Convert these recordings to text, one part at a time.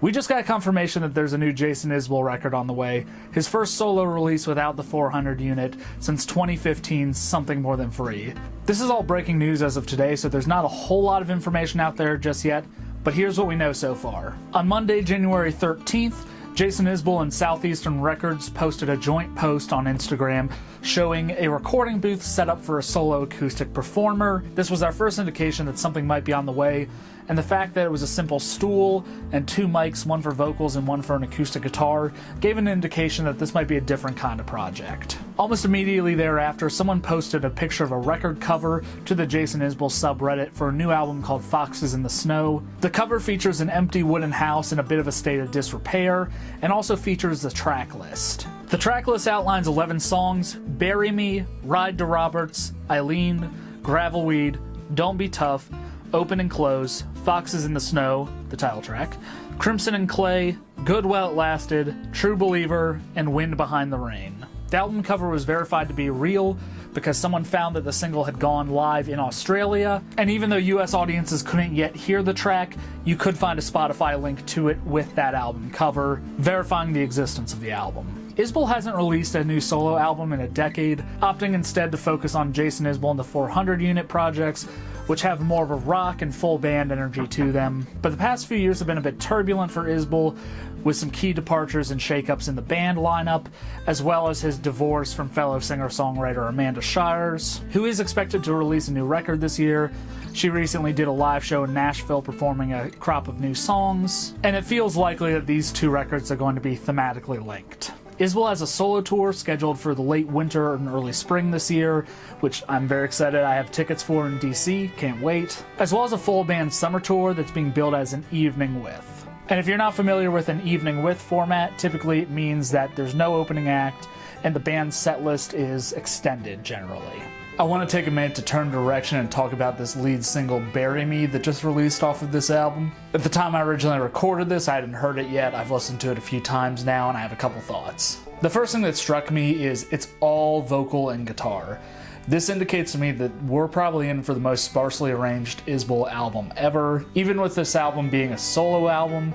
We just got confirmation that there's a new Jason Isbell record on the way. His first solo release without the 400 unit since 2015's Something More Than Free. This is all breaking news as of today, so there's not a whole lot of information out there just yet, but here's what we know so far. On Monday, January 13th, Jason Isbell and Southeastern Records posted a joint post on Instagram showing a recording booth set up for a solo acoustic performer. This was our first indication that something might be on the way, and the fact that it was a simple stool and two mics, one for vocals and one for an acoustic guitar, gave an indication that this might be a different kind of project. Almost immediately thereafter, someone posted a picture of a record cover to the Jason Isbell subreddit for a new album called Foxes in the Snow. The cover features an empty wooden house in a bit of a state of disrepair, and also features the track list. The track list outlines 11 songs: Bury Me, Ride to Roberts, Eileen, Gravelweed, Don't Be Tough, Open and Close, Foxes in the Snow, the title track, Crimson and Clay, Good While It Lasted, True Believer, and Wind Behind the Rain. The album cover was verified to be real because someone found that the single had gone live in Australia, and even though US audiences couldn't yet hear the track, you could find a Spotify link to it with that album cover, verifying the existence of the album. Isbell hasn't released a new solo album in a decade, opting instead to focus on Jason Isbell and the 400 unit projects, which have more of a rock and full band energy to them. But the past few years have been a bit turbulent for Isbell, with some key departures and shakeups in the band lineup, as well as his divorce from fellow singer-songwriter Amanda Shires, who is expected to release a new record this year. She recently did a live show in Nashville performing a crop of new songs, and it feels likely that these two records are going to be thematically linked. Isbell has a solo tour scheduled for the late winter and early spring this year, which I'm very excited I have tickets for in DC, can't wait, as well as a full band summer tour that's being billed as an evening with. And if you're not familiar with an evening with format, typically it means that there's no opening act and the band's set list is extended generally. I want to take a minute to turn direction and talk about this lead single, Bury Me, that just released off of this album. At the time I originally recorded this, I hadn't heard it yet. I've listened to it a few times now, and I have a couple thoughts. The first thing that struck me is it's all vocal and guitar. This indicates to me that we're probably in for the most sparsely arranged Isbell album ever. Even with this album being a solo album,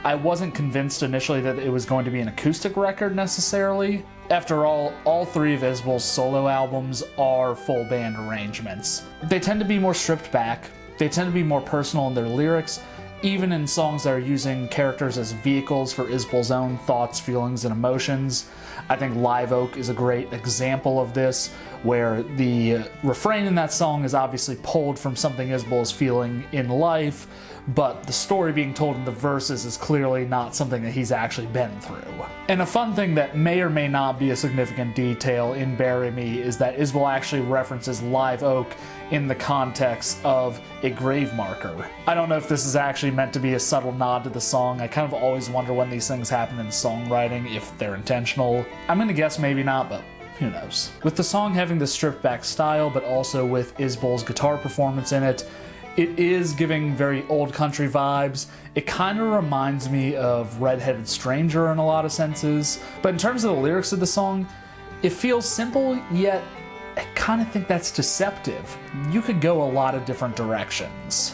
I wasn't convinced initially that it was going to be an acoustic record necessarily. After all three of Isbell's solo albums are full band arrangements. They tend to be more stripped back, they tend to be more personal in their lyrics, even in songs that are using characters as vehicles for Isbell's own thoughts, feelings, and emotions. I think Live Oak is a great example of this, where the refrain in that song is obviously pulled from something Isbell is feeling in life, but the story being told in the verses is clearly not something that he's actually been through. And a fun thing that may or may not be a significant detail in Bury Me is that Isbell actually references Live Oak in the context of a grave marker. I don't know if this is actually meant to be a subtle nod to the song. I kind of always wonder when these things happen in songwriting, if they're intentional. I'm gonna guess maybe not, but who knows. With the song having the stripped back style, but also with Isbell's guitar performance in it, it is giving very old country vibes. It kind of reminds me of Red-Headed Stranger in a lot of senses. But in terms of the lyrics of the song, it feels simple, yet I kind of think that's deceptive. You could go a lot of different directions.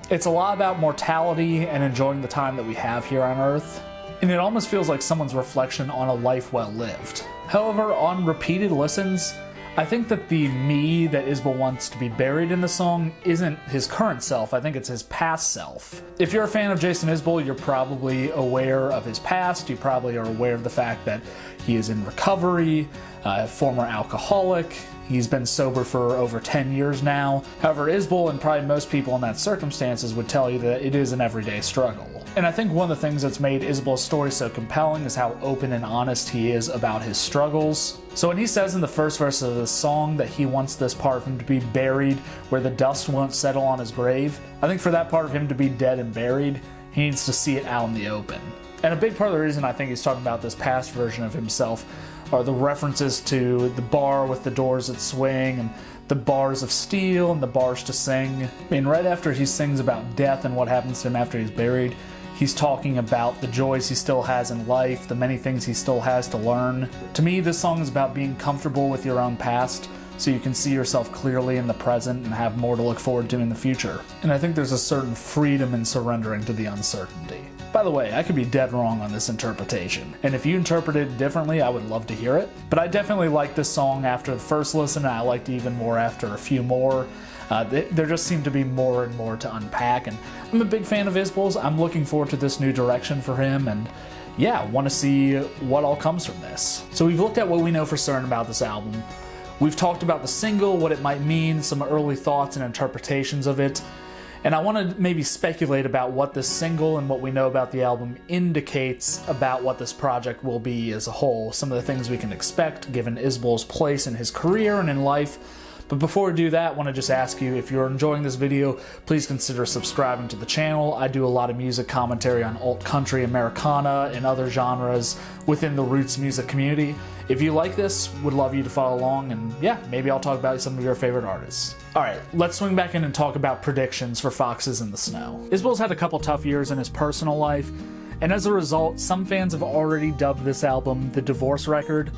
It's a lot about mortality and enjoying the time that we have here on Earth, and it almost feels like someone's reflection on a life well lived. However, on repeated listens, I think that the me that Isbell wants to be buried in the song isn't his current self, I think it's his past self. If you're a fan of Jason Isbell, you're probably aware of his past, you probably are aware of the fact that he is in recovery, a former alcoholic, he's been sober for over 10 years now. However, Isbell and probably most people in that circumstances would tell you that it is an everyday struggle. And I think one of the things that's made Isbell's story so compelling is how open and honest he is about his struggles. So when he says in the first verse of the song that he wants this part of him to be buried where the dust won't settle on his grave, I think for that part of him to be dead and buried, he needs to see it out in the open. And a big part of the reason I think he's talking about this past version of himself are the references to the bar with the doors that swing and the bars of steel and the bars to sing. I mean, right after he sings about death and what happens to him after he's buried, he's talking about the joys he still has in life, the many things he still has to learn. To me, this song is about being comfortable with your own past so you can see yourself clearly in the present and have more to look forward to in the future. And I think there's a certain freedom in surrendering to the uncertainty. By the way, I could be dead wrong on this interpretation, and if you interpret it differently, I would love to hear it. But I definitely liked this song after the first listen, and I liked it even more after a few more. There just seemed to be more and more to unpack, and I'm a big fan of Isbell's. I'm looking forward to this new direction for him, and yeah, want to see what all comes from this. So we've looked at what we know for certain about this album. We've talked about the single, what it might mean, some early thoughts and interpretations of it, and I want to maybe speculate about what this single and what we know about the album indicates about what this project will be as a whole, some of the things we can expect given Isbell's place in his career and in life. But before we do that, I want to just ask you, if you're enjoying this video, please consider subscribing to the channel. I do a lot of music commentary on alt country, Americana, and other genres within the roots music community. If you like this, would love you to follow along, and yeah, maybe I'll talk about some of your favorite artists. Alright, let's swing back in and talk about predictions for Foxes in the Snow. Isbell's had a couple tough years in his personal life, and as a result, some fans have already dubbed this album the divorce record.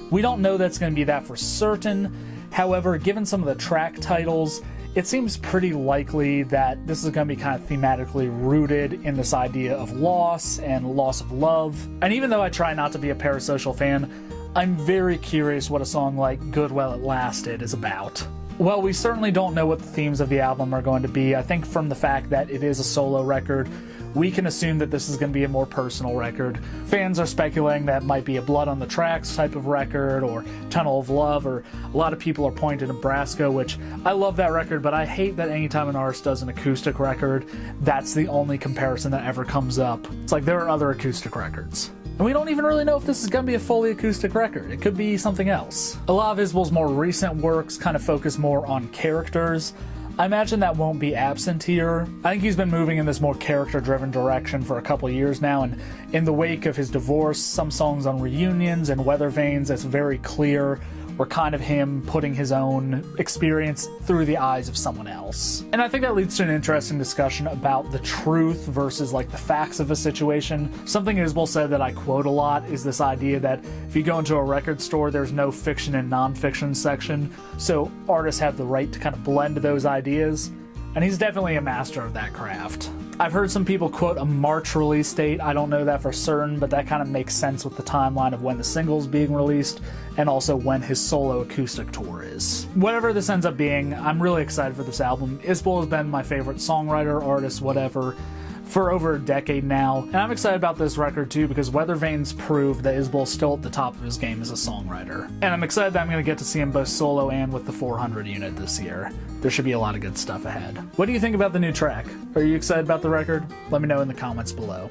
We don't know that's going to be that for certain. However, given some of the track titles, it seems pretty likely that this is going to be kind of thematically rooted in this idea of loss and loss of love. And even though I try not to be a parasocial fan, I'm very curious what a song like Good While It Lasted is about. Well, we certainly don't know what the themes of the album are going to be. I think from the fact that it is a solo record, we can assume that this is going to be a more personal record. Fans are speculating that it might be a Blood on the Tracks type of record, or Tunnel of Love, or a lot of people are pointing to Nebraska, which I love that record, but I hate that anytime an artist does an acoustic record, that's the only comparison that ever comes up. It's like there are other acoustic records. And we don't even really know if this is going to be a fully acoustic record. It could be something else. A lot of Isbell's more recent works kind of focus more on characters. I imagine that won't be absent here. I think he's been moving in this more character-driven direction for a couple of years now, and in the wake of his divorce, some songs on Reunions and Weather Vanes, it's very clear were kind of him putting his own experience through the eyes of someone else. And I think that leads to an interesting discussion about the truth versus like the facts of a situation. Something Isbell said that I quote a lot is this idea that if you go into a record store, there's no fiction and nonfiction section, so artists have the right to kind of blend those ideas, and he's definitely a master of that craft. I've heard some people quote a March release date. I don't know that for certain, but that kind of makes sense with the timeline of when the single's being released and also when his solo acoustic tour is. Whatever this ends up being, I'm really excited for this album. Isbell has been my favorite songwriter, artist, whatever, for over a decade now, and I'm excited about this record too because Weather Vanes proved that Isbell's still at the top of his game as a songwriter. And I'm excited that I'm going to get to see him both solo and with the 400 unit this year. There should be a lot of good stuff ahead. What do you think about the new track? Are you excited about the record? Let me know in the comments below.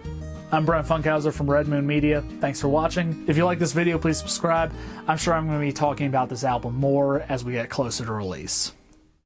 I'm Brent Funkhauser from Red Moon Media. Thanks for watching. If you like this video, please subscribe. I'm sure I'm going to be talking about this album more as we get closer to release.